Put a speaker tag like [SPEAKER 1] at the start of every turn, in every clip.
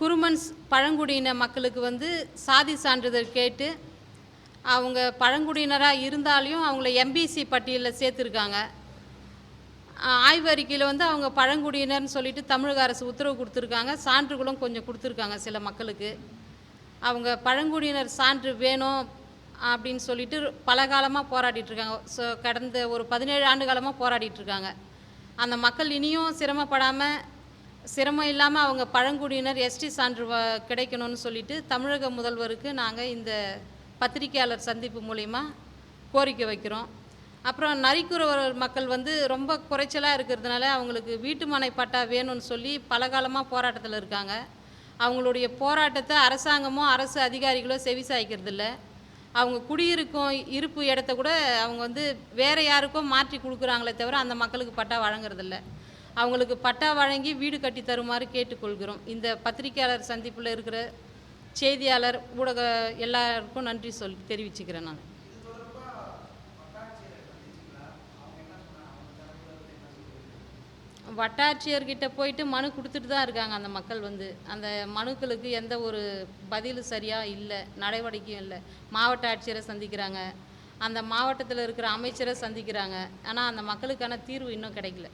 [SPEAKER 1] குருமன்ஸ் பழங்குடியின மக்களுக்கு வந்து சாதி சான்றிதழ் கேட்டு அவங்க பழங்குடியினராக இருந்தாலையும் அவங்கள எம்பிசி பட்டியலில் சேர்த்துருக்காங்க. ஆய்வறிக்கையில் வந்து அவங்க பழங்குடியினர்னு சொல்லிட்டு தமிழக அரசு உத்தரவு கொடுத்துருக்காங்க. சான்றுகளும் கொஞ்சம் கொடுத்துருக்காங்க சில மக்களுக்கு. அவங்க பழங்குடியினர் சான்று வேணும் அப்படின்னு சொல்லிட்டு பல காலமாக போராடிட்டுருக்காங்க. கடந்த ஒரு 17 ஆண்டு காலமாக போராடிட்டுருக்காங்க. அந்த மக்கள் இனியும் சிரமம் இல்லாமல் அவங்க பழங்குடியினர் எஸ்டி சான்று கிடைக்கணும்னு சொல்லிட்டு தமிழக முதல்வருக்கு நாங்கள் இந்த பத்திரிகையாளர் சந்திப்பு மூலிமா கோரிக்கை வைக்கிறோம். அப்புறம் நரிக்குறவர் மக்கள் வந்து ரொம்ப குறைச்சலாக இருக்கிறதுனால அவங்களுக்கு வீட்டுமனை பட்டா வேணும்னு சொல்லி பல காலமாக போராட்டத்தில் இருக்காங்க. அவங்களுடைய போராட்டத்தை அரசாங்கமோ அரசு அதிகாரிகளோ செவிசாய்க்கிறதில்ல. அவங்க குடியிருக்கும் இருப்பு இடத்த கூட அவங்க வந்து வேறு யாருக்கோ மாற்றி கொடுக்குறாங்களே தவிர அந்த மக்களுக்கு பட்டா வழங்குறதில்ல. அவங்களுக்கு பட்டா வழங்கி வீடு கட்டி தருமாறு கேட்டுக்கொள்கிறோம். இந்த பத்திரிகையாளர் சந்திப்பில் இருக்கிற செய்தியாளர் ஊடக எல்லாருக்கும் நன்றி தெரிவிச்சுக்கிறேன். நான் வட்டாட்சியர்கிட்ட போயிட்டு மனு கொடுத்துட்டு தான் இருக்காங்க. அந்த மக்கள் வந்து அந்த மனுக்களுக்கு எந்த ஒரு பதிலும் சரியாக இல்லை, நடவடிக்கையும் இல்லை. மாவட்ட ஆட்சியரை சந்திக்கிறாங்க, அந்த மாவட்டத்தில் இருக்கிற அமைச்சரை சந்திக்கிறாங்க. ஆனால் அந்த மக்களுக்கான தீர்வு இன்னும் கிடைக்கல.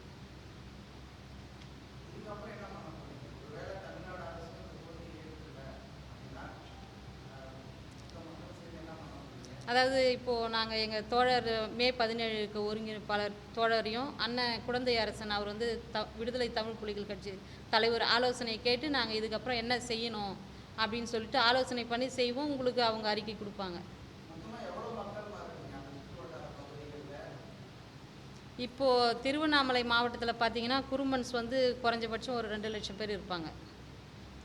[SPEAKER 1] அதாவது இப்போது நாங்கள் எங்கள் தோழர் மே 17க்கு ஒருங்கிணைப்பாளர் தோழரையும் அண்ணன் குடந்தை அரசன் அவர் வந்து விடுதலை தமிழ் புலிகள் கட்சி தலைவர் ஆலோசனை கேட்டு நாங்கள் இதுக்கப்புறம் என்ன செய்யணும் அப்படின்னு சொல்லிட்டு ஆலோசனை பண்ணி செய்வோம். உங்களுக்கு அவங்க அறிக்கை கொடுப்பாங்க. இப்போது திருவண்ணாமலை மாவட்டத்தில் பார்த்தீங்கன்னா குருமன்ஸ் வந்து குறைஞ்சபட்சம் ஒரு 2 லட்சம் பேர் இருப்பாங்க.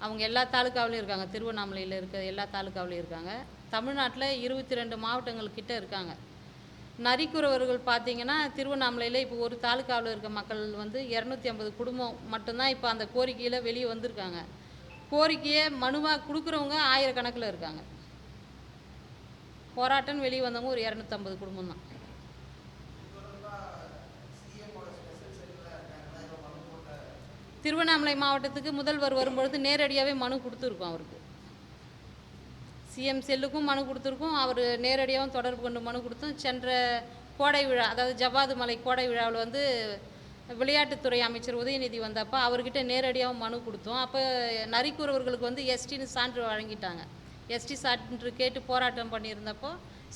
[SPEAKER 1] அவங்க எல்லா தாலுக்காவிலையும் இருக்காங்க. திருவண்ணாமலையில் இருக்க எல்லா தாலுக்காவிலையும் இருக்காங்க. தமிழ்நாட்டில் 22 மாவட்டங்கள் கிட்ட இருக்காங்க. நரிக்குறவர்கள் பார்த்திங்கன்னா திருவண்ணாமலையில் இப்போ ஒரு தாலுக்காவில் இருக்க மக்கள் வந்து 250 குடும்பம் மட்டும்தான் இப்போ அந்த கோரிக்கையில் வெளியே வந்திருக்காங்க. கோரிக்கையை மனுவாக கொடுக்குறவங்க ஆயிரக்கணக்கில் இருக்காங்க. போராட்டம் வெளியே வந்தவங்க ஒரு 250 குடும்பம் தான். திருவண்ணாமலை மாவட்டத்துக்கு முதல்வர் வரும்பொழுது நேரடியாகவே மனு கொடுத்துருக்கோம். அவருக்கு சிஎம் செல்லுக்கும் மனு கொடுத்துருக்கோம். அவர் நேரடியாகவும் தொடர்பு கொண்டு மனு கொடுத்தோம். சென்ற கோடை விழா, அதாவது ஜவ்வாது மலை கோடை விழாவில் வந்து விளையாட்டுத்துறை அமைச்சர் உதயநிதி வந்தப்போ அவர்கிட்ட நேரடியாகவும் மனு கொடுத்தோம். அப்போ நரிக்குறவர்களுக்கு வந்து எஸ்டின்னு சான்று வழங்கிட்டாங்க. எஸ்டி சான்று கேட்டு போராட்டம் பண்ணியிருந்தப்போ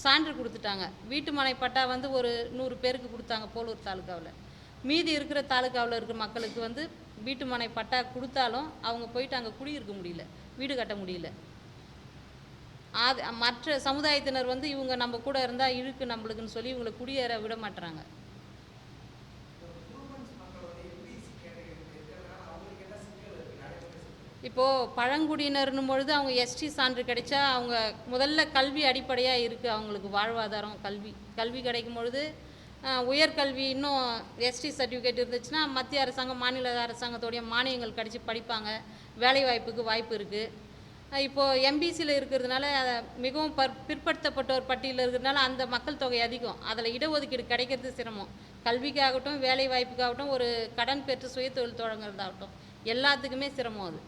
[SPEAKER 1] சான்று கொடுத்துட்டாங்க. வீட்டுமனை பட்டா வந்து ஒரு 100 பேருக்கு கொடுத்தாங்க போலூர் தாலுக்காவில். மீதி இருக்கிற தாலுக்காவில் இருக்கிற மக்களுக்கு வந்து வீட்டுமனை பட்டா கொடுத்தாலும் அவங்க போயிட்டு அங்கே குடியிருக்க முடியல, வீடு கட்ட முடியல. மற்ற சமுதாயத்தினர் வந்து இவங்க நம்ம கூட இருந்தால் இழுக்கு நம்மளுக்குன்னு சொல்லி இவங்களை குடியேற விட மாட்டுறாங்க. இப்போது பழங்குடியினர்னும் பொழுது அவங்க எஸ்டி சான்று கிடைச்சா அவங்க முதல்ல கல்வி அடிப்படையாக இருக்குது. அவங்களுக்கு வாழ்வாதாரம் கல்வி கிடைக்கும் பொழுது உயர்கல்வி இன்னும் எஸ்டி சர்டிஃபிகேட் இருந்துச்சுன்னா மத்திய அரசாங்கம் மாநில அரசாங்கத்தோடைய மானியங்கள் கிடைச்சி படிப்பாங்க. வேலைவாய்ப்புக்கு வாய்ப்பு இருக்குது. இப்போது எம்பிசியில் இருக்கிறதுனால மிகவும் பிற்படுத்தப்பட்டோர் பட்டியலில் இருக்கிறதுனால அந்த மக்கள் தொகை அதிகம். அதில் இடஒதுக்கீடு கிடைக்கிறது சிரமம். கல்விக்காகட்டும் வேலை வாய்ப்புக்காகட்டும் ஒரு கடன் பெற்று சுயதொழில் தொடங்குறதாகட்டும் எல்லாத்துக்குமே சிரமம். அது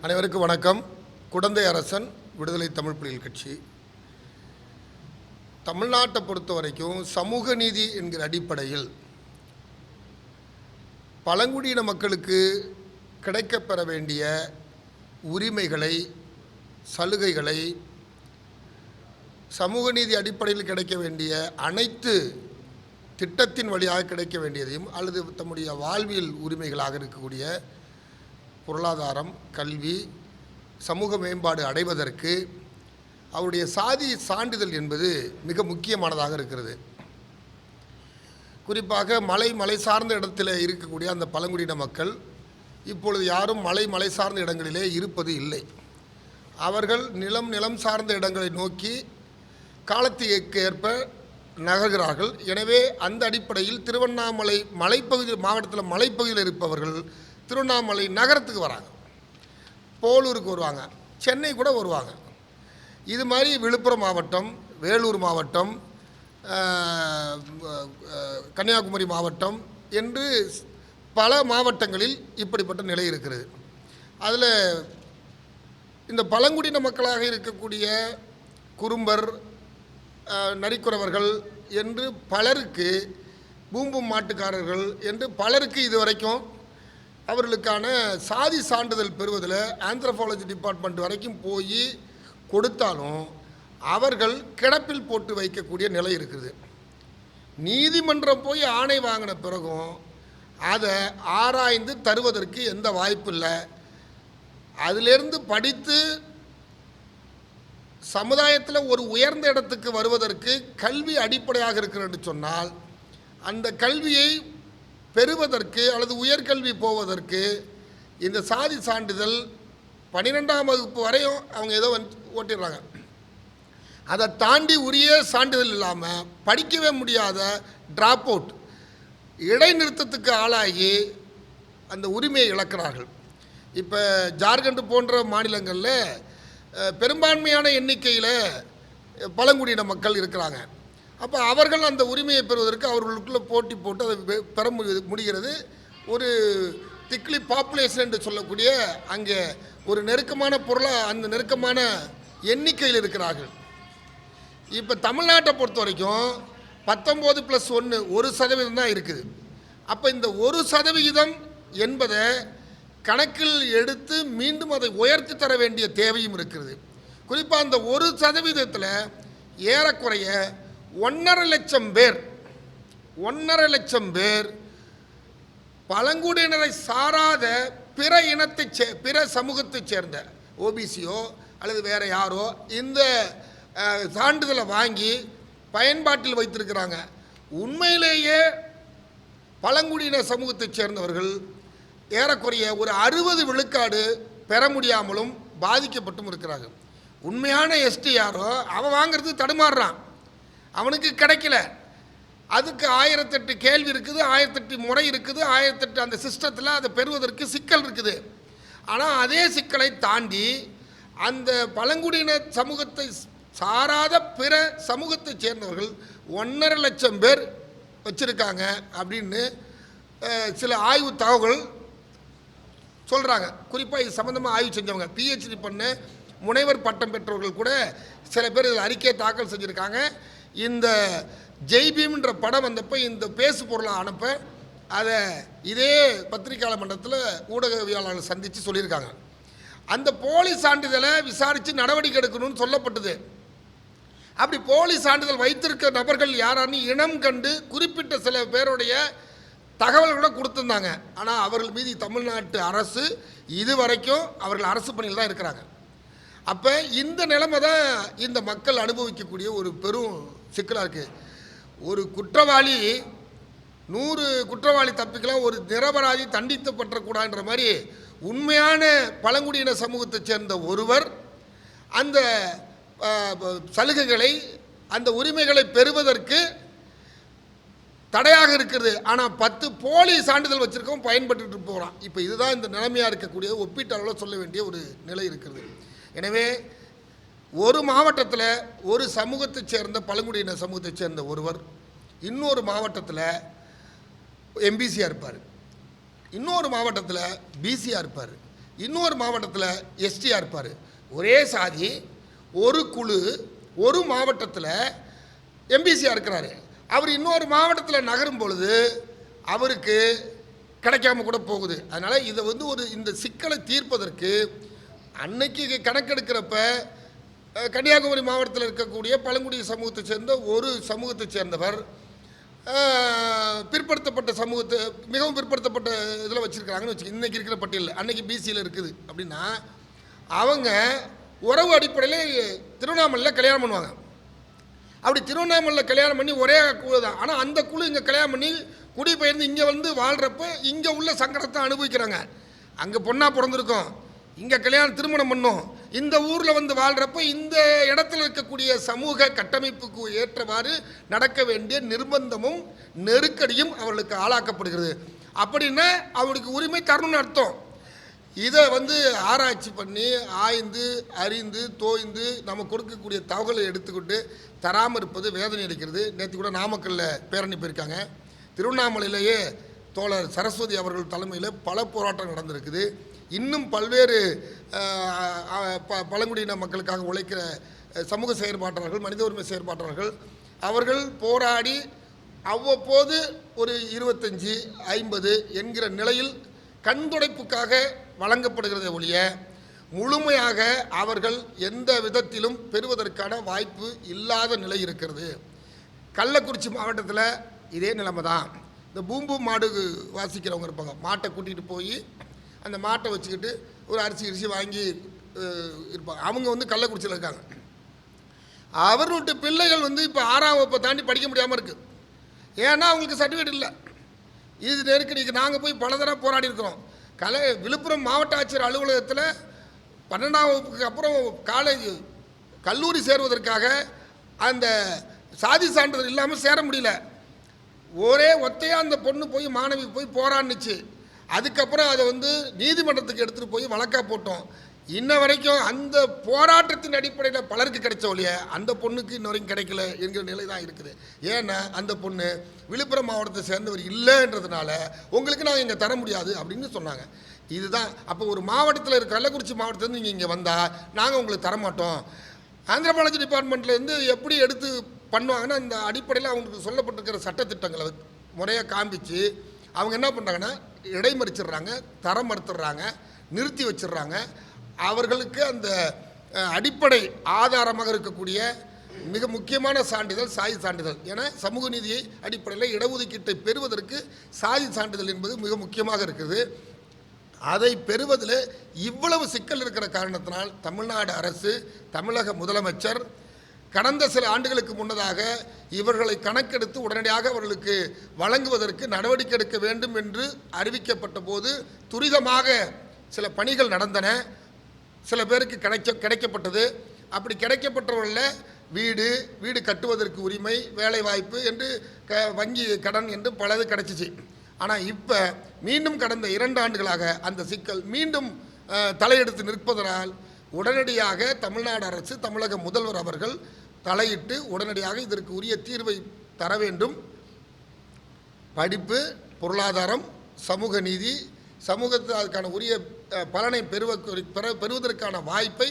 [SPEAKER 2] அனைவருக்கும் வணக்கம். குடந்தை அரசன், விடுதலை தமிழ் புலிகள் கட்சி. தமிழ்நாட்டை பொறுத்த வரைக்கும் சமூக நீதி என்கிற அடிப்படையில் பழங்குடியின மக்களுக்கு கிடைக்கப்பெற வேண்டிய உரிமைகளை, சலுகைகளை, சமூக நீதி அடிப்படையில் கிடைக்க வேண்டிய அனைத்து திட்டத்தின் வழியாக கிடைக்க வேண்டியதையும் அல்லது தம்முடைய வாழ்வியல் உரிமைகளாக இருக்கக்கூடிய பொருளாதாரம், கல்வி, சமூக மேம்பாடு அடைவதற்கு அவருடைய சாதி சான்றிதழ் என்பது மிக முக்கியமானதாக இருக்கிறது. குறிப்பாக மலை சார்ந்த இடத்தில் இருக்கக்கூடிய அந்த பழங்குடியின மக்கள் இப்பொழுது யாரும் மலை சார்ந்த இடங்களிலே இருப்பது இல்லை. அவர்கள் நிலம் சார்ந்த இடங்களை நோக்கி காலத்துக்கு ஏற்ப நகர்கிறார்கள். எனவே அந்த அடிப்படையில் திருவண்ணாமலை மலைப்பகுதி மாவட்டத்தில் மலைப்பகுதியில் இருப்பவர்கள் திருவண்ணாமலை நகரத்துக்கு வராங்க, போலூருக்கு வருவாங்க, சென்னை கூட வருவாங்க. இது மாதிரி விழுப்புரம் மாவட்டம், வேலூர் மாவட்டம், கன்னியாகுமரி மாவட்டம் என்று பல மாவட்டங்களில் இப்படிப்பட்ட நிலை இருக்கிறது. அதில் இந்த பழங்குடியின மக்களாக இருக்கக்கூடிய குறும்பர், நரிக்குறவர்கள் என்று பலருக்கு, பூம்பும் மாட்டுக்காரர்கள் என்று பலருக்கு இதுவரைக்கும் அவர்களுக்கான சாதி சான்றிதழ் பெறுவதில் ஆந்த்ரோபாலஜி டிபார்ட்மெண்ட் வரைக்கும் போய் கொடுத்தாலும் அவர்கள் கிடப்பில் போட்டு வைக்கக்கூடிய நிலை இருக்குது. நீதிமன்றம் போய் ஆணை வாங்கின பிறகும் அதை ஆராய்ந்து தருவதற்கு எந்த வாய்ப்பு இல்லை. அதிலிருந்து படித்து சமுதாயத்தில் ஒரு உயர்ந்த இடத்துக்கு வருவதற்கு கல்வி அடிப்படையாக இருக்கிறது சொன்னால் அந்த கல்வியை பெறுவதற்கு அல்லது உயர்கல்வி போவதற்கு இந்த சாதி சான்றிதழ் 12ஆம் வகுப்பு வரையும் அவங்க ஏதோ ஓட்டிடுறாங்க. அதை தாண்டி உரிய சான்றிதழ் இல்லாமல் படிக்கவே முடியாத ட்ராப் அவுட், இடைநிறுத்தத்துக்கு ஆளாகி அந்த உரிமையை இழக்கிறார்கள். இப்போ ஜார்க்கண்ட் போன்ற மாநிலங்களில் பெரும்பான்மையான எண்ணிக்கையில் பழங்குடியின மக்கள் இருக்கிறாங்க. அப்போ அவர்கள் அந்த உரிமையை பெறுவதற்கு அவர்களுக்குள்ளே போட்டி போட்டு அதை பெற முடிகிறது. ஒரு திக்லி பாப்புலேஷன் என்று சொல்லக்கூடிய அங்கே ஒரு நெருக்கமான பொருளாக அந்த நெருக்கமான எண்ணிக்கையில் இருக்கிறார்கள். இப்போ தமிழ்நாட்டை பொறுத்த வரைக்கும் 19+1 1% தான் இருக்குது. அப்போ இந்த 1% என்பதை கணக்கில் எடுத்து மீண்டும் அதை உயர்த்தி தர வேண்டிய தேவையும் இருக்கிறது. குறிப்பாக அந்த 1%த்தில் ஏறக்குறைய 1.5 லட்சம் பேர் பழங்குடியினரை சாராத பிற சமூகத்தைச் சேர்ந்த ஓபிசியோ அல்லது வேறு யாரோ இந்த சான்றிதழை வாங்கி பயன்பாட்டில் வைத்திருக்கிறாங்க. உண்மையிலேயே பழங்குடியின சமூகத்தைச் சேர்ந்தவர்கள் ஏறக்குறைய ஒரு 60 விழுக்காடு பெற முடியாமலும் பாதிக்கப்பட்டும் இருக்கிறார்கள். உண்மையான எஸ்டி யாரோ அவன் வாங்கிறது தடுமாறுறான், அவனுக்கு கிடைக்கல. அதுக்கு 1008 கேள்வி இருக்குது, 1008 முறை இருக்குது, 1008 அந்த சிஸ்டத்தில் அதை பெறுவதற்கு சிக்கல் இருக்குது. ஆனால் அதே சிக்கலை தாண்டி அந்த பழங்குடியின சமூகத்தை சாராத பிற சமூகத்தை சேர்ந்தவர்கள் 1.5 லட்சம் பேர் வச்சுருக்காங்க அப்படின்னு சில ஆய்வு தகவல்கள் சொல்கிறாங்க. குறிப்பாக இது சம்மந்தமாக ஆய்வு செஞ்சவங்க, பிஹெச்டி பண்ண முனைவர் பட்டம் பெற்றவர்கள் கூட சில பேர் இதில் அறிக்கையை தாக்கல் செஞ்சுருக்காங்க. இந்த ஜெய்பீம்ன்ற படம் வந்தப்போ இந்த பேசு பொருளை அனுப்ப அதை இதே பத்திரிகையாளர் மன்றத்தில் ஊடகவியலாளர்கள் சந்தித்து சொல்லியிருக்காங்க. அந்த போலி சான்றிதழை விசாரித்து நடவடிக்கை எடுக்கணும்னு சொல்லப்பட்டது. அப்படி போலி சான்றிதழ் வைத்திருக்க நபர்கள் யாரான்னு இனம் கண்டு குறிப்பிட்ட சில பேருடைய தகவல்களை கொடுத்துருந்தாங்க. ஆனால் அவர்கள் மீது தமிழ்நாட்டு அரசு இதுவரைக்கும் அவர்கள் அரசு பணியில் தான் இருக்கிறாங்க. அப்போ இந்த நிலைமை தான் இந்த மக்கள் அனுபவிக்கக்கூடிய ஒரு பெரும் சிக்கலாக இருக்குது. ஒரு குற்றவாளி 100 குற்றவாளி தப்பிக்கலாம், ஒரு நிரபராதி தண்டிக்கப்பட்டக்கூடாதுன்ற மாதிரி உண்மையான பழங்குடியின சமூகத்தைச் சேர்ந்த ஒருவர் அந்த சலுகைகளை அந்த உரிமைகளை பெறுவதற்கு தடையாக இருக்கிறது. ஆனால் 10 போலி சான்றிதழ் வச்சுருக்கோம் பயன்பட்டு போகிறான். இப்போ இதுதான் இந்த நிலைமையாக இருக்கக்கூடிய ஒப்பீட்டளவில் சொல்ல வேண்டிய ஒரு நிலை இருக்கிறது. எனவே ஒரு மாவட்டத்தில் ஒரு சமூகத்தைச் சேர்ந்த பழங்குடியின சமூகத்தைச் சேர்ந்த ஒருவர் இன்னொரு மாவட்டத்தில் எம்பிசியாக இருப்பார், இன்னொரு மாவட்டத்தில் பிசியாக இருப்பார், இன்னொரு மாவட்டத்தில் எஸ்டியாக இருப்பார். ஒரே சாதி ஒரு குழு ஒரு மாவட்டத்தில் எம்பிசியாக இருக்கிறாரு. அவர் இன்னொரு மாவட்டத்தில் நகரும் பொழுது அவருக்கு கிடைக்காம கூட போகுது. அதனால் இதை ஒரு இந்த சிக்கலை தீர்ப்பதற்கு அன்னைக்கு கணக்கெடுக்கிறப்ப கன்னியாகுமரி மாவட்டத்தில் இருக்கக்கூடிய பழங்குடி சமூகத்தை சேர்ந்த ஒரு சமூகத்தை சேர்ந்தவர் பிற்படுத்தப்பட்ட சமூகத்தை மிகவும் பிற்படுத்தப்பட்ட இதில் வச்சுருக்காங்கன்னு வச்சுக்க. இன்றைக்கி இருக்கிற பட்டியலில் அன்றைக்கி பிசியில் இருக்குது அப்படின்னா அவங்க உறவு அடிப்படையில் திருவண்ணாமலையில் கல்யாணம் பண்ணுவாங்க. அப்படி திருவண்ணாமலையில் கல்யாணம் பண்ணி ஒரே குழு தான். ஆனால் அந்த குழு இங்கே கல்யாணம் பண்ணி குடிபெயர்ந்து இங்கே வந்து வாழ்கிறப்ப இங்கே உள்ள சங்கடத்தை அனுபவிக்கிறாங்க. அங்கே பொண்ணாக பிறந்திருக்கோம், இங்கே திருமணம் பண்ணோம், இந்த ஊரில் வந்து வாழ்கிறப்ப இந்த இடத்துல இருக்கக்கூடிய சமூக கட்டமைப்புக்கு ஏற்றவாறு நடக்க வேண்டிய நிர்பந்தமும் நெருக்கடியும் அவர்களுக்கு ஆளாக்கப்படுகிறது. அப்படின்னா அவருக்கு உரிமை தரணும்னு அர்த்தம். இதை வந்து ஆராய்ச்சி பண்ணி ஆய்ந்து அறிந்து தோய்ந்து நம்ம கொடுக்கக்கூடிய தகவலை எடுத்துக்கிட்டு தராமல் இருப்பது வேதனை அளிக்கிறது. நேற்று கூட நாமக்கல்லில் பேரணி போயிருக்காங்க. திருவண்ணாமலையிலேயே தோழர் சரஸ்வதி அவர்கள் தலைமையில் பல போராட்டம் நடந்திருக்குது. இன்னும் பல்வேறு பழங்குடியின மக்களுக்காக உழைக்கிற சமூக செயற்பாட்டாளர்கள், மனித உரிமை செயற்பாட்டாளர்கள் அவர்கள் போராடி அவ்வப்போது ஒரு 25-50 என்கிற நிலையில் கண்துடைப்புக்காக வழங்கப்படுகிறதை ஒழிய முழுமையாக அவர்கள் எந்த விதத்திலும் பெறுவதற்கான வாய்ப்பு இல்லாத நிலை இருக்கிறது. கள்ளக்குறிச்சி மாவட்டத்தில் இதே நிலைமை தான். இந்த பூம்பு மாடு வாசிக்கிறவங்க இருப்பாங்க, மாட்டை கூட்டிகிட்டு போய் அந்த மாட்டை வச்சுக்கிட்டு ஒரு அரிசி வாங்கி இருப்பாங்க. அவங்க வந்து கள்ளக்குறிச்சியில் இருக்காங்க. அவர்களுடைய பிள்ளைகள் வந்து இப்போ 6ஆம் வகுப்பை தாண்டி படிக்க முடியாமல் இருக்குது. ஏன்னா அவங்களுக்கு சர்டிஃபிகேட் இல்லை. இது நெருக்கடிக்கு நாங்கள் போய் பல தடவை போராடி இருக்கிறோம். விழுப்புரம் மாவட்ட ஆட்சியர் அலுவலகத்தில் 12ஆம் வகுப்புக்கு அப்புறம் கல்லூரி சேருவதற்காக அந்த சாதி சான்றிதழ் இல்லாமல் சேர முடியல. ஒரே ஒத்தையாக அந்த பொண்ணு போய் மாணவி போய் போராடினுச்சு. அதுக்கப்புறம் அதை வந்து நீதிமன்றத்துக்கு எடுத்துகிட்டு போய் வழக்காக போட்டோம். இன்ன வரைக்கும் அந்த போராட்டத்தின் அடிப்படையில் பலருக்கு கிடைச்ச ஒழிய அந்த பொண்ணுக்கு இன்ன வரைக்கும் கிடைக்கல என்கிற நிலை தான் இருக்குது. ஏன்னா அந்த பொண்ணு விழுப்புரம் மாவட்டத்தை சேர்ந்தவர் இல்லைன்றதுனால உங்களுக்கு நாங்கள் இங்கே தர முடியாது அப்படின்னு சொன்னாங்க. இதுதான். அப்போ ஒரு மாவட்டத்தில் இருக்க கள்ளக்குறிச்சி மாவட்டத்திலேருந்து நீங்கள் இங்கே வந்தால் நாங்கள் உங்களுக்கு தரமாட்டோம். ஆந்திரபாலஜி டிபார்ட்மெண்ட்லேருந்து எப்படி எடுத்து பண்ணுவாங்கன்னா அந்த அடிப்படையில் அவங்களுக்கு சொல்லப்பட்டிருக்கிற சட்டத்திட்டங்களை முறையாக காண்பித்து அவங்க என்ன பண்ணுறாங்கன்னா இடைமறிச்சிடுறாங்க, தரம் மறுத்துடுறாங்க, நிறுத்தி வச்சிடுறாங்க. அவர்களுக்கு அந்த அடிப்படை ஆதாரமாக இருக்கக்கூடிய மிக முக்கியமான சான்றிதழ் சாதி சான்றிதழ். ஏன்னா சமூக நீதியை அடிப்படையில் இடஒதுக்கீட்டை பெறுவதற்கு சாதி சான்றிதழ் என்பது மிக முக்கியமாக இருக்குது. அதை பெறுவதில் இவ்வளவு சிக்கல் இருக்கிற காரணத்தினால் தமிழ்நாடு அரசு, தமிழக முதலமைச்சர் கடந்த சில ஆண்டுகளுக்கு முன்னதாக இவர்களை கணக்கெடுத்து உடனடியாக அவர்களுக்கு வழங்குவதற்கு நடவடிக்கை எடுக்க வேண்டும் என்று அறிவிக்கப்பட்ட போது துரிதமாக சில பணிகள் நடந்தன. சில பேருக்கு கிடைக்கப்பட்டது. அப்படி கிடைக்கப்பட்டவர்களில் வீடு கட்டுவதற்கு உரிமை, வேலைவாய்ப்பு என்று வங்கி கடன் என்று பலது கிடைச்சிச்சு. ஆனால் இப்போ மீண்டும் கடந்த 2 ஆண்டுகளாக அந்த சிக்கல் மீண்டும் தலையெடுத்து நிற்பதனால் உடனடியாக தமிழ்நாடு அரசு, தமிழக முதல்வர் அவர்கள் தலையிட்டு உடனடியாக இதற்கு உரிய தீர்வை தர வேண்டும். படிப்பு, பொருளாதாரம், சமூக நீதி, சமூகத்தில் அதுக்கான உரிய பலனை பெறுவதற்கான வாய்ப்பை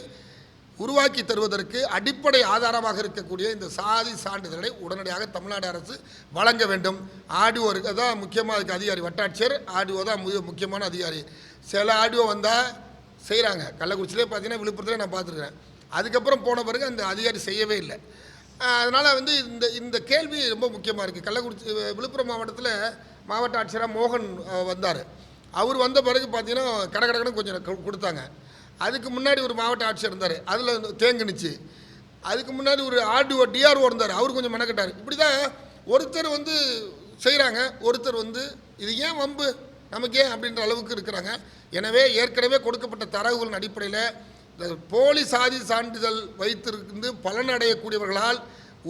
[SPEAKER 2] உருவாக்கி தருவதற்கு அடிப்படை ஆதாரமாக இருக்கக்கூடிய இந்த சாதி சான்றிதழை உடனடியாக தமிழ்நாடு அரசு வழங்க வேண்டும். ஆர்டிஓ தான் முக்கியமாக அதுக்கு அதிகாரி, வட்டாட்சியர் ஆர்டிஓ தான் முக்கியமான அதிகாரி. சில ஆர்டிஓ வந்தால் செய்கிறாங்க. கள்ளக்குறிச்சியிலே பார்த்தீங்கன்னா விழுப்புரத்தில் நான் பார்த்துருக்கேன். அதுக்கப்புறம் போன பிறகு அந்த அதிகாரி செய்யவே இல்லை. அதனால் வந்து இந்த கேள்வி ரொம்ப முக்கியமாக இருக்குது. கள்ளக்குறிச்சி விழுப்புரம் மாவட்டத்தில் மாவட்ட ஆட்சியராக மோகன் வந்தார். அவர் வந்த பிறகு பார்த்தீங்கன்னா கடகடன்னு கொஞ்சம் கொடுத்தாங்க. அதுக்கு முன்னாடி ஒரு மாவட்ட ஆட்சியர் இருந்தார், அதில் தேங்குனுச்சு. அதுக்கு முன்னாடி ஒரு ஆர்டிஓ டிஆர்ஓ இருந்தார், அவர் கொஞ்சம் மெனக்கட்டார். இப்படி தான் ஒருத்தர் வந்து செய்கிறாங்க, ஒருத்தர் வந்து இது ஏன் வம்பு நமக்கு ஏன் அப்படின்ற அளவுக்கு இருக்கிறாங்க. எனவே ஏற்கனவே கொடுக்கப்பட்ட தரவுகளின் அடிப்படையில் போலி சாதி சான்றிதழ் வைத்திருந்து பலனடையக்கூடியவர்களால்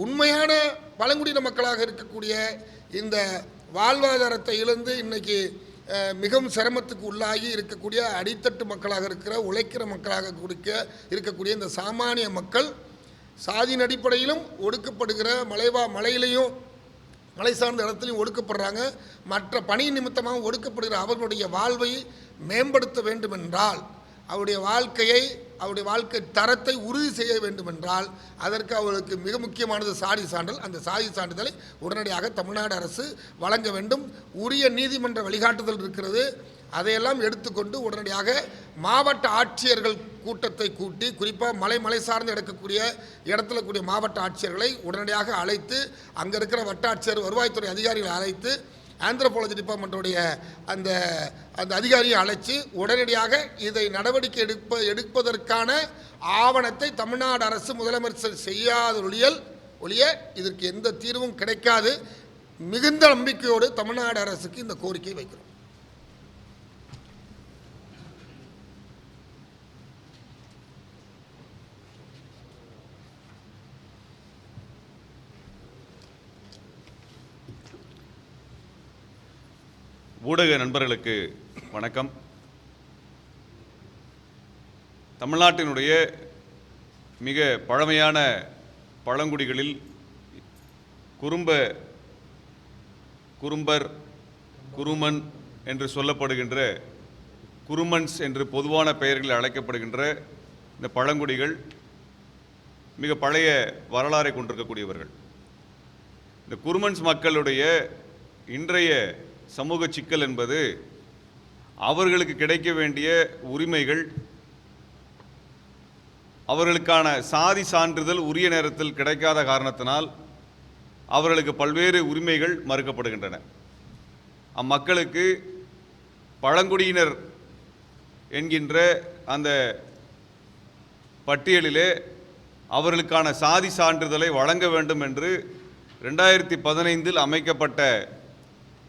[SPEAKER 2] உண்மையான பழங்குடியின மக்களாக இருக்கக்கூடிய இந்த வாழ்வாதாரத்தை இழந்து இன்றைக்கி மிகவும் சிரமத்துக்கு உள்ளாகி இருக்கக்கூடிய அடித்தட்டு மக்களாக இருக்கிற உழைக்கிற மக்களாக இருக்கக்கூடிய இந்த சாமானிய மக்கள் சாதியின் அடிப்படையிலும் ஒடுக்கப்படுகிற மலையிலையும் மலை சார்ந்த இடத்துலையும் ஒடுக்கப்படுறாங்க. மற்ற பணி நிமித்தமாக ஒடுக்கப்படுகிற அவர்களுடைய வாழ்வை மேம்படுத்த வேண்டுமென்றால், அவருடைய வாழ்க்கை தரத்தை உறுதி செய்ய வேண்டுமென்றால் அதற்கு அவர்களுக்கு மிக முக்கியமானது சாதி சான்றிதழ். அந்த சாதி சான்றிதழை உடனடியாக தமிழ்நாடு அரசு வழங்க வேண்டும். உரிய நீதிமன்ற வழிகாட்டுதல் இருக்கிறது. அதையெல்லாம் எடுத்துக்கொண்டு உடனடியாக மாவட்ட ஆட்சியர்கள் கூட்டத்தை கூட்டி, குறிப்பாக மலை சார்ந்து இருக்கக்கூடிய இடத்துல கூடிய மாவட்ட ஆட்சியர்களை உடனடியாக அழைத்து, அங்கே இருக்கிற வட்டாட்சியர், வருவாய்த்துறை அதிகாரிகளை அழைத்து ஆந்த்ரோபாலஜி டிபார்ட்மெண்ட்டுடைய அந்த அந்த அதிகாரியை அழைச்சி உடனடியாக இதை நடவடிக்கை எடுப்பதற்கான ஆவணத்தை தமிழ்நாடு அரசு முதலமைச்சர் செய்யாத ஒழிய இதற்கு எந்த தீர்வும் கிடைக்காது. மிகுந்த நம்பிக்கையோடு தமிழ்நாடு அரசுக்கு இந்த கோரிக்கை வைக்கிறோம்.
[SPEAKER 3] ஊடக நண்பர்களுக்கு வணக்கம். தமிழ்நாட்டினுடைய மிக பழமையான பழங்குடிகளில் குறும்பர், குருமன் என்று சொல்லப்படுகின்ற குருமன்ஸ் என்று பொதுவான பெயர்களில் அழைக்கப்படுகின்ற இந்த பழங்குடிகள் மிக பழைய வரலாறை கொண்டிருக்கக்கூடியவர்கள். இந்த குருமன்ஸ் மக்களுடைய இன்றைய சமூக சிக்கல் என்பது அவர்களுக்கு கிடைக்க வேண்டிய உரிமைகள், அவர்களுக்கான சாதி சான்றிதழ் உரிய நேரத்தில் கிடைக்காத காரணத்தினால் அவர்களுக்கு பல்வேறு உரிமைகள் மறுக்கப்படுகின்றன. அம்மக்களுக்கு பழங்குடியினர் என்கின்ற அந்த பட்டியலிலே அவர்களுக்கான சாதி சான்றிதழை வழங்க வேண்டும் என்று 2015 அமைக்கப்பட்ட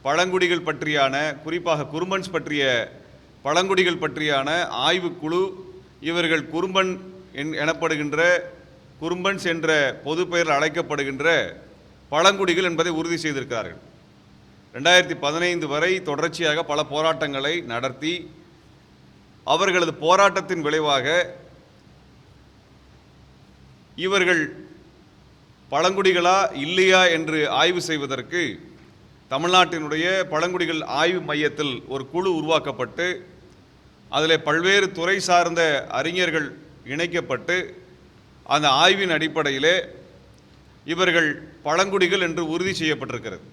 [SPEAKER 3] பழங்குடிகள் பற்றியான, குறிப்பாக குருமன்ஸ் பற்றிய பழங்குடிகள் பற்றியான ஆய்வுக்குழு இவர்கள் குரும்பன் எனப்படுகின்ற குரும்பன்ஸ் என்ற பொது பெயரில் அழைக்கப்படுகின்ற பழங்குடிகள் என்பதை உறுதி செய்திருக்கிறார்கள். 2015 வரை தொடர்ச்சியாக பல போராட்டங்களை நடத்தி அவர்களது போராட்டத்தின் விளைவாக இவர்கள் பழங்குடிகளா இல்லையா என்று ஆய்வு செய்வதற்கு தமிழ்நாட்டினுடைய பழங்குடிகள் ஆய்வு மையத்தில் ஒரு குழு உருவாக்கப்பட்டு அதில் பல்வேறு துறை சார்ந்த அறிஞர்கள் இணைக்கப்பட்டு அந்த ஆய்வின் அடிப்படையிலே இவர்கள் பழங்குடிகள் என்று உறுதி செய்யப்பட்டிருக்கிறது.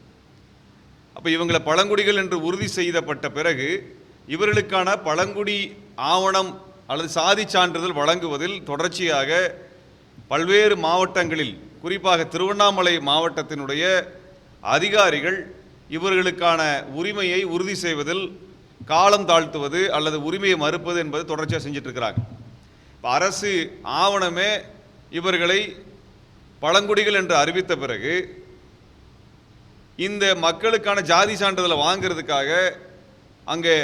[SPEAKER 3] அப்போ இவங்களை பழங்குடிகள் என்று உறுதி செய்யப்பட்ட பிறகு இவர்களுக்கான பழங்குடி ஆவணம் அல்லது சாதி சான்றிதழ் வழங்குவதில் தொடர்ச்சியாக பல்வேறு மாவட்டங்களில், குறிப்பாக திருவண்ணாமலை மாவட்டத்தினுடைய அதிகாரிகள் இவர்களுக்கான உரிமையை உறுதி செய்வதில் காலம் தாழ்த்துவது அல்லது உரிமையை மறுப்பது என்பது தொடர்ச்சியாக செஞ்சுட்டு இருக்கிறாங்க. இப்போ அரசு ஆவணமே இவர்களை பழங்குடிகள் என்று அறிவித்த பிறகு இந்த மக்களுக்கான ஜாதி சான்றிதழை வாங்கிறதுக்காக அங்கே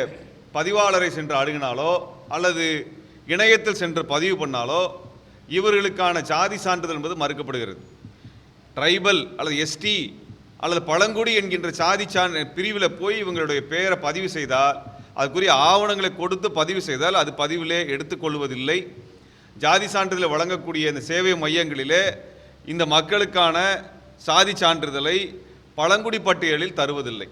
[SPEAKER 3] பதிவாளரை சென்று அணுகினாலோ அல்லது இணையத்தில் சென்று பதிவு பண்ணாலோ இவர்களுக்கான ஜாதி சான்றிதழ் என்பது மறுக்கப்படுகிறது. ட்ரைபல் அல்லது எஸ்டி அல்லது பழங்குடி என்கின்ற சாதி பிரிவில் போய் இவங்களுடைய பெயரை பதிவு செய்தால், அதுக்குரிய ஆவணங்களை கொடுத்து பதிவு செய்தால் அது பதிவிலே எடுத்துக்கொள்வதில்லை. ஜாதி சான்றிதழை வழங்கக்கூடிய இந்த சேவை மையங்களிலே இந்த மக்களுக்கான சாதி சான்றிதழை பழங்குடி பட்டியலில் தருவதில்லை.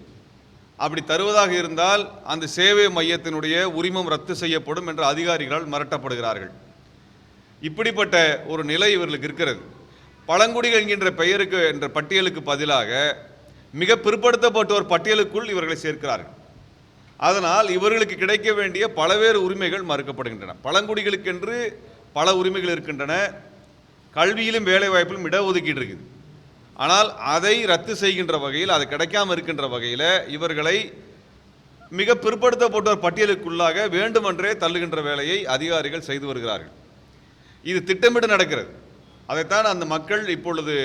[SPEAKER 3] அப்படி தருவதாக இருந்தால் அந்த சேவை மையத்தினுடைய உரிமம் ரத்து செய்யப்படும் என்று அதிகாரிகளால் மிரட்டப்படுகிறார்கள். இப்படிப்பட்ட ஒரு நிலை இவர்களுக்கு இருக்கிறது. பழங்குடிகள் என்கின்ற பெயருக்கு என்ற பட்டியலுக்கு பதிலாக மிக பிற்படுத்தப்பட்டோர் பட்டியலுக்குள் இவர்களை சேர்க்கிறார்கள். அதனால் இவர்களுக்கு கிடைக்க வேண்டிய பல்வேறு உரிமைகள் மறுக்கப்படுகின்றன. பழங்குடிகளுக்கென்று பல உரிமைகள் இருக்கின்றன. கல்வியிலும் வேலைவாய்ப்பிலும் இடஒதுக்கீடு இருக்குது. ஆனால் அதை ரத்து செய்கின்ற வகையில், அது கிடைக்காமல் இருக்கின்ற வகையில் இவர்களை மிக பிற்படுத்தப்பட்டோர் பட்டியலுக்குள்ளாக வேண்டுமென்றே தள்ளுகின்ற வேலையை அதிகாரிகள் செய்து வருகிறார்கள். இது திட்டமிட்டு நடக்கிறது. அதைத்தான் அந்த மக்கள் இப்பொழுது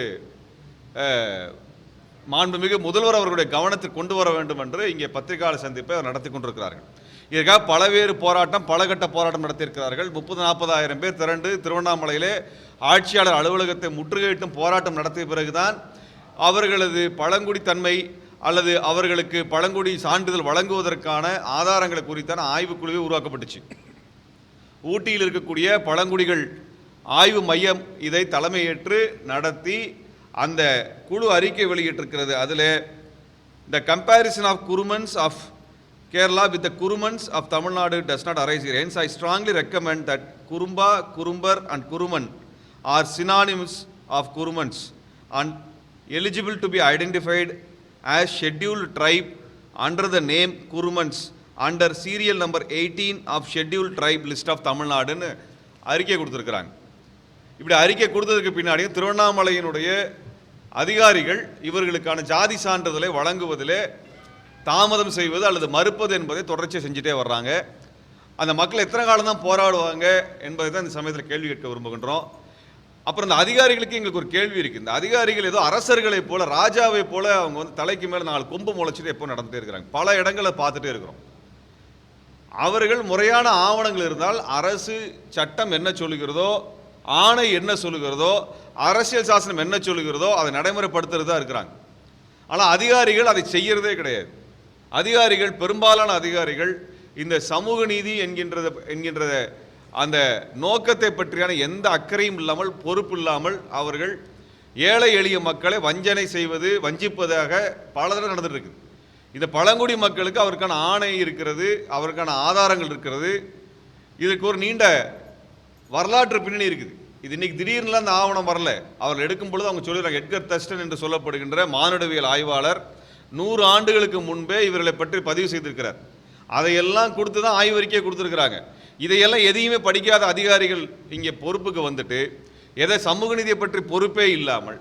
[SPEAKER 3] மாண்புமிகு முதல்வர் அவர்களுடைய கவனத்தில் கொண்டு வர வேண்டும் என்று இங்கே பத்திரிகையாளர் சந்திப்பை நடத்தி கொண்டிருக்கிறார்கள். இதற்காக பலவேறு போராட்டம், பலகட்ட போராட்டம் நடத்தியிருக்கிறார்கள். 30-40 பேர் திரண்டு திருவண்ணாமலையிலே ஆட்சியாளர் அலுவலகத்தை முற்றுகையிட்டும் போராட்டம் நடத்திய பிறகுதான் அவர்களது பழங்குடி தன்மை அல்லது அவர்களுக்கு பழங்குடி சான்றிதழ் வழங்குவதற்கான ஆதாரங்களை குறித்தான ஆய்வுக்குழுவே உருவாக்கப்பட்டுச்சு. ஊட்டியில் இருக்கக்கூடிய பழங்குடிகள் ஆய்வு மையம் இதை தலைமையேற்று நடத்தி அந்த குழு அறிக்கை வெளியிட்டிருக்கிறது. அதில் த கம்பேரிசன் ஆஃப் குருமன்ஸ் of Kerala with the Kurumans of Tamil Nadu does not arise here. Hence, I strongly recommend that Kurumba, Kurumbar and Kuruman are synonyms of Kurumans and eligible to be identified as scheduled tribe under the name Kurumans under serial number 18 of scheduled tribe list of Tamil Nadu ன்னு அறிக்கை கொடுத்துருக்குறாங்க. இப்படி அறிக்கை கொடுத்ததுக்கு பின்னாடி திருவண்ணாமலையினுடைய அதிகாரிகள் இவர்களுக்கான ஜாதி சான்றிதழை வழங்குவதிலே தாமதம் செய்வது அல்லது மறுப்பது என்பதை தொடர்ச்சியாக செஞ்சுட்டே வர்றாங்க. அந்த மக்கள் எத்தனை காலம் தான் போராடுவாங்க என்பதை தான் இந்த சமயத்தில் கேள்வி கேட்க விரும்புகின்றோம். அப்புறம் இந்த அதிகாரிகளுக்கு எங்களுக்கு ஒரு கேள்வி இருக்குது. இந்த அதிகாரிகள் ஏதோ அரசர்களை போல, ராஜாவை போல அவங்க வந்து தலைக்கு மேலே 4 கொம்பு முளைச்சிட்டு எப்போ நடந்துகிட்டே இருக்கிறாங்க. பல இடங்களை பார்த்துட்டே இருக்கிறோம். அவர்கள் முறையான ஆவணங்கள் இருந்தால் அரசு சட்டம் என்ன சொல்லுகிறதோ, ஆணை என்ன சொல்லுகிறதோ, அரசியல் சாசனம் என்ன சொல்லுகிறதோ அதை நடைமுறைப்படுத்துறது தான் இருக்கிறாங்க. ஆனால் அதிகாரிகள் அதை செய்யறதே கிடையாது. அதிகாரிகள், பெரும்பாலான அதிகாரிகள் இந்த சமூக நீதி என்கின்ற அந்த நோக்கத்தை பற்றியான எந்த அக்கறையும் இல்லாமல், பொறுப்பு இல்லாமல் அவர்கள் ஏழை எளிய மக்களை வஞ்சனை செய்வது, வஞ்சிப்பதாக பல தடவை நடந்துட்டு இருக்குது. இந்த பழங்குடி மக்களுக்கு அவருக்கான ஆணை இருக்கிறது, அவருக்கான ஆதாரங்கள் இருக்கிறது. இதுக்கு ஒரு நீண்ட வரலாற்று பின்னணி இருக்குது. இது இன்னைக்கு திடீர்னு அந்த ஆவணம் வரல. அவர்கள் எடுக்கும் பொழுது அவங்க சொல்லுறாங்க, எட்கர் தஸ்டன் என்று சொல்லப்படுகின்ற மானுடவியல் ஆய்வாளர் 100 ஆண்டுகளுக்கு முன்பே இவர்களை பற்றி பதிவு செய்திருக்கிறார். அதையெல்லாம் கொடுத்து தான் ஆய்வறிக்கையை கொடுத்துருக்குறாங்க. இதையெல்லாம் எதையுமே படிக்காத அதிகாரிகள் இங்கே பொறுப்புக்கு வந்துட்டு எதை சமூக நீதியை பற்றி பொறுப்பே இல்லாமல்,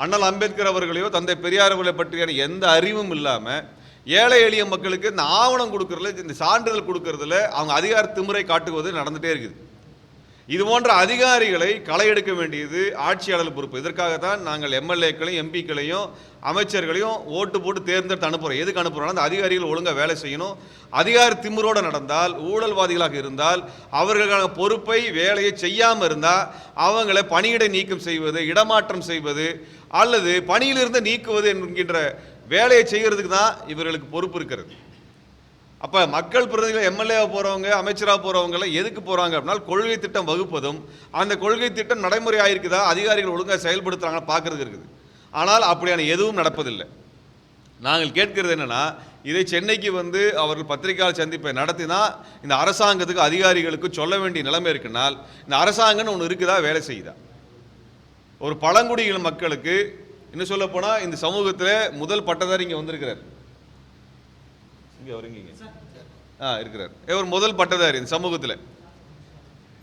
[SPEAKER 3] அண்ணல் அம்பேத்கர் அவர்களையோ தந்தை பெரியார் அவர்களை பற்றியான எந்த அறிவும் இல்லாமல் ஏழை எளிய மக்களுக்கு இந்த ஆவணம் கொடுக்கறதுல, இந்த சான்றிதழ் கொடுக்கறதுல அவங்க அதிகார திமுறை காட்டுவது நடந்துகிட்டே இருக்குது. இது போன்ற அதிகாரிகளை களை எடுக்க வேண்டியது ஆட்சியாளர் பொறுப்பு. இதற்காகத்தான் நாங்கள் எம்எல்ஏக்களையும் எம்பிக்களையும் அமைச்சர்களையும் ஓட்டு போட்டு தேர்ந்தெடுத்து அனுப்புகிறோம். எதுக்கு அனுப்புகிறோம்? அந்த அதிகாரிகள் ஒழுங்காக வேலை செய்யணும். அதிகார திமிரோடு நடந்தால், ஊழல்வாதிகளாக இருந்தால், அவர்களுக்கான பொறுப்பை வேலையை செய்யாமல் இருந்தால் அவங்களை பணியிடை நீக்கம் செய்வது, இடமாற்றம் செய்வது அல்லது பணியிலிருந்து நீக்குவது என்கின்ற வேலையை செய்கிறதுக்கு தான் இவர்களுக்கு பொறுப்பு இருக்கிறது. அப்போ மக்கள் பிரதிநிதிகள் எம்எல்ஏவாக போகிறவங்க, அமைச்சராக போகிறவங்களாம் எதுக்கு போகிறாங்க அப்படின்னா கொள்கை திட்டம் வகுப்பதும், அந்த கொள்கை திட்டம் நடைமுறை ஆகிருக்குதா, அதிகாரிகள் ஒழுங்காக செயல்படுத்துகிறாங்க பார்க்கறதுக்கு இருக்குது. ஆனால் அப்படியான எதுவும் நடப்பதில்லை. நாங்கள் கேட்கிறது என்னென்னா, இதை சென்னைக்கு வந்து அவர்கள் பத்திரிகையாளர் சந்திப்பை நடத்தினா இந்த அரசாங்கத்துக்கு அதிகாரிகளுக்கு சொல்ல வேண்டிய நிலைமை இருக்குன்னால், இந்த அரசாங்கம்னு ஒன்று இருக்குதா, வேலை செய்யுதா? ஒரு பழங்குடிகள் மக்களுக்கு இன்னும் சொல்ல போனால் இந்த சமூகத்தில் முதல் பட்டதாரி இங்கே வந்திருக்கிறார். இருக்கிறார். ஒரு முதல் பட்டதாரி இந்த சமூகத்தில்.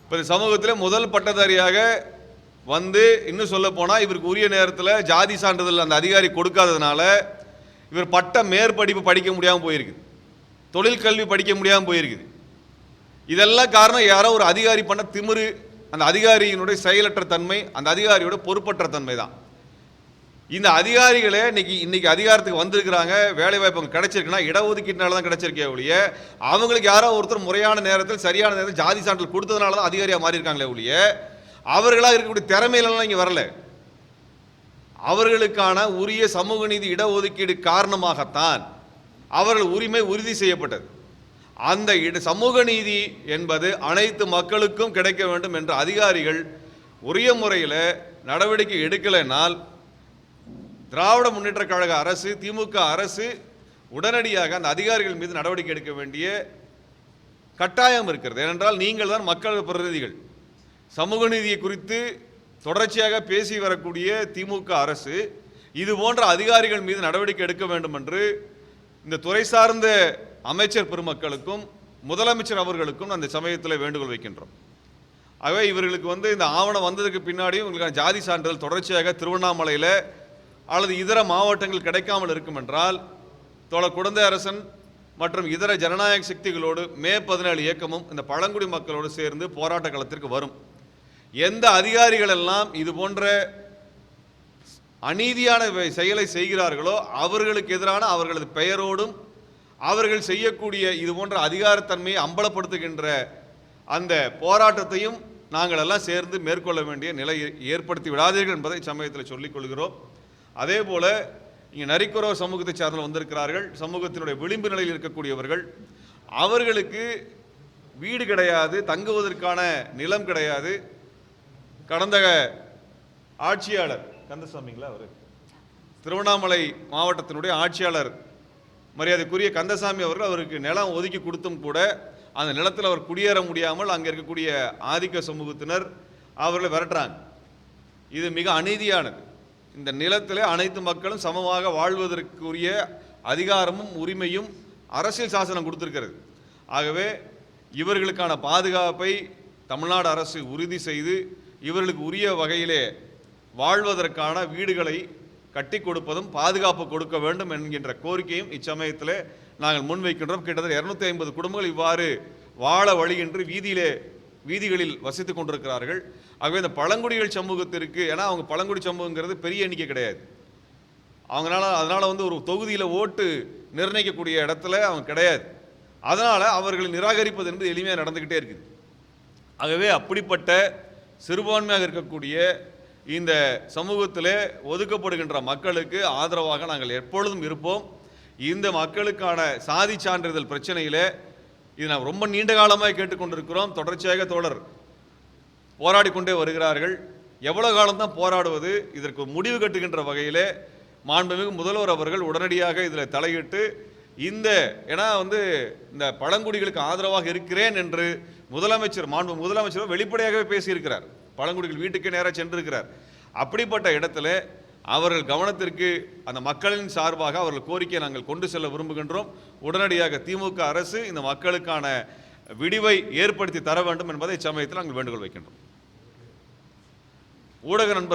[SPEAKER 3] இப்போ இந்த சமூகத்தில் முதல் பட்டதாரியாக வந்து இன்னும் சொல்ல போனால் இவருக்கு உரிய நேரத்தில் ஜாதி சான்றிதழ் அந்த அதிகாரி கொடுக்காததுனால இவர் பட்ட மேற்படிப்பு படிக்க முடியாமல் போயிருக்குது, தொழிற்கல்வி படிக்க முடியாமல் போயிருக்குது. இதெல்லாம் காரணம் யாரோ ஒரு அதிகாரி பண்ண திமிரு, அந்த அதிகாரியினுடைய செயலற்ற தன்மை, அந்த அதிகாரியோட பொறுப்பற்ற தன்மை தான். இந்த அதிகாரிகளே இன்னைக்கு அதிகாரத்துக்கு வந்திருக்கிறாங்க, வேலை வாய்ப்பு கிடைச்சிருக்குன்னா இடஒதுக்கீட்டினால தான் கிடைச்சிருக்கே ஒழிய அவங்களுக்கு யாரோ ஒருத்தர் முறையான நேரத்தில் சரியான நேரத்தில் ஜாதி சான்றிதழ் கொடுத்ததுனால தான் அதிகாரியாக மாறி இருக்காங்களே ஒழிய அவர்களாக இருக்கக்கூடிய திறமையிலலாம் இங்கே வரல. அவர்களுக்கான உரிய சமூக நீதி இடஒதுக்கீடு காரணமாகத்தான் அவர்கள் உரிமை உறுதி செய்யப்பட்டது. அந்த சமூக நீதி என்பது அனைத்து மக்களுக்கும் கிடைக்க வேண்டும் என்ற அதிகாரிகள் உரிய முறையில் நடவடிக்கை எடுக்கலைனால் திராவிட முன்னேற்ற கழக அரசு, திமுக அரசு உடனடியாக அந்த அதிகாரிகள் மீது நடவடிக்கை எடுக்க வேண்டிய கட்டாயம் இருக்கிறது. ஏனென்றால் நீங்கள் தான் மக்கள் பிரதிநிதிகள். சமூக நீதியை குறித்து தொடர்ச்சியாக பேசி வரக்கூடிய திமுக அரசு இது போன்ற அதிகாரிகள் மீது நடவடிக்கை எடுக்க வேண்டும் என்று இந்த துறை சார்ந்த அமைச்சர் பெருமக்களுக்கும் முதலமைச்சர் அவர்களுக்கும் அந்த சமயத்தில் வேண்டுகோள் வைக்கின்றோம். ஆகவே இவர்களுக்கு இந்த ஆவணம் வந்ததுக்கு பின்னாடியும் உங்களுக்கான ஜாதி சான்றிதழ் தொடர்ச்சியாக திருவண்ணாமலையில் அல்லது இதர மாவட்டங்கள் கிடைக்காமல் இருக்கும் என்றால் தோழர் குடந்தை அரசன் மற்றும் இதர ஜனநாயக சக்திகளோடு மே 17 இயக்கமும் இந்த பழங்குடி மக்களோடு சேர்ந்து போராட்ட களத்திற்கு வரும். எந்த அதிகாரிகள் எல்லாம் இது போன்ற அநீதியான செயலை செய்கிறார்களோ அவர்களுக்கு எதிரான அவர்களது பெயரோடும் அவர்கள் செய்யக்கூடிய இது போன்ற அதிகாரத்தன்மையை அம்பலப்படுத்துகின்ற அந்த போராட்டத்தையும் நாங்கள் எல்லாம் சேர்ந்து மேற்கொள்ள வேண்டிய நிலை ஏற்படுத்தி விடாதீர்கள் என்பதை சமயத்தில் சொல்லிக் கொள்கிறோம். அதே போல் இங்கே நரிக்குறவர் சமூகத்தை சார்ந்த வந்திருக்கிறார்கள். சமூகத்தினுடைய விளிம்பு நிலையில் இருக்கக்கூடியவர்கள், அவர்களுக்கு வீடு கிடையாது, தங்குவதற்கான நிலம் கிடையாது. கடந்த ஆட்சியாளர் கந்தசாமிங்களா, அவர் திருவண்ணாமலை மாவட்டத்தினுடைய ஆட்சியாளர் மரியாதைக்குரிய கந்தசாமி அவர்கள் அவருக்கு நிலம் ஒதுக்கி கொடுத்தும் கூட அந்த நிலத்தில் அவர் குடியேற முடியாமல் அங்கே இருக்கக்கூடிய ஆதிக்க சமூகத்தினர் அவர்களை விரட்டுறாங்க. இது மிக அநீதியானது. இந்த நிலத்தில் அனைத்து மக்களும் சமமாக வாழ்வதற்குரிய அதிகாரமும் உரிமையும் அரசியல் சாசனம் கொடுத்திருக்கிறது. ஆகவே இவர்களுக்கான பாதுகாப்பை தமிழ்நாடு அரசு உறுதி செய்து இவர்களுக்கு உரிய வகையிலே வாழ்வதற்கான வீடுகளை கட்டி கொடுப்பதும் பாதுகாப்பு கொடுக்க வேண்டும் என்கின்ற கோரிக்கையும் இச்சமயத்தில் நாங்கள் முன்வைக்கின்றோம். கிட்டத்தட்ட 250 குடும்பங்கள் இவ்வாறு வாழ வழியின்றி வீதிகளில் வசித்து கொண்டிருக்கிறார்கள். ஆகவே இந்த பழங்குடிகள் சமூகத்திற்கு, ஏன்னா அவங்க பழங்குடி சமூகங்கிறது பெரிய எண்ணிக்கை கிடையாது, அதனால் ஒரு தொகுதியில் ஓட்டு நிர்ணயிக்கக்கூடிய இடத்துல அவங்க கிடையாது. அதனால் அவர்களை நிராகரிப்பது என்பது எளிமையாக நடந்துக்கிட்டே இருக்குது. ஆகவே அப்படிப்பட்ட சிறுபான்மையாக இருக்கக்கூடிய இந்த சமூகத்தில் ஒதுக்கப்படுகின்ற மக்களுக்கு ஆதரவாக நாங்கள் எப்பொழுதும் இருப்போம். இந்த மக்களுக்கான சாதி சான்றிதழ் பிரச்சனையில் இது நாம் ரொம்ப நீண்ட காலமாக கேட்டுக்கொண்டிருக்கிறோம். தொடர்ச்சியாக தோழர் போராடி கொண்டே வருகிறார்கள். எவ்வளோ காலம்தான் போராடுவது? இதற்கு முடிவு கட்டுகின்ற வகையில் மாண்புமிகு முதல்வர் அவர்கள் உடனடியாக இதில் தலையிட்டு ஏன்னா இந்த பழங்குடிகளுக்கு ஆதரவாக இருக்கிறேன் என்று மாண்பு முதலமைச்சர் வெளிப்படையாகவே பேசியிருக்கிறார். பழங்குடிகள் வீட்டுக்கு நேராக சென்றிருக்கிறார். அப்படிப்பட்ட இடத்துல அவர்கள் கவனத்திற்கு அந்த மக்களின் சார்பாக அவர்கள் கோரிக்கையை நாங்கள் கொண்டு செல்ல விரும்புகின்றோம். உடனடியாக திமுக அரசு இந்த மக்களுக்கான விடிவை ஏற்படுத்தி தர வேண்டும் என்பதை இச்சமயத்தில் நாங்கள் வேண்டுகோள் வைக்கின்றோம். ஊடக நண்பர்கள்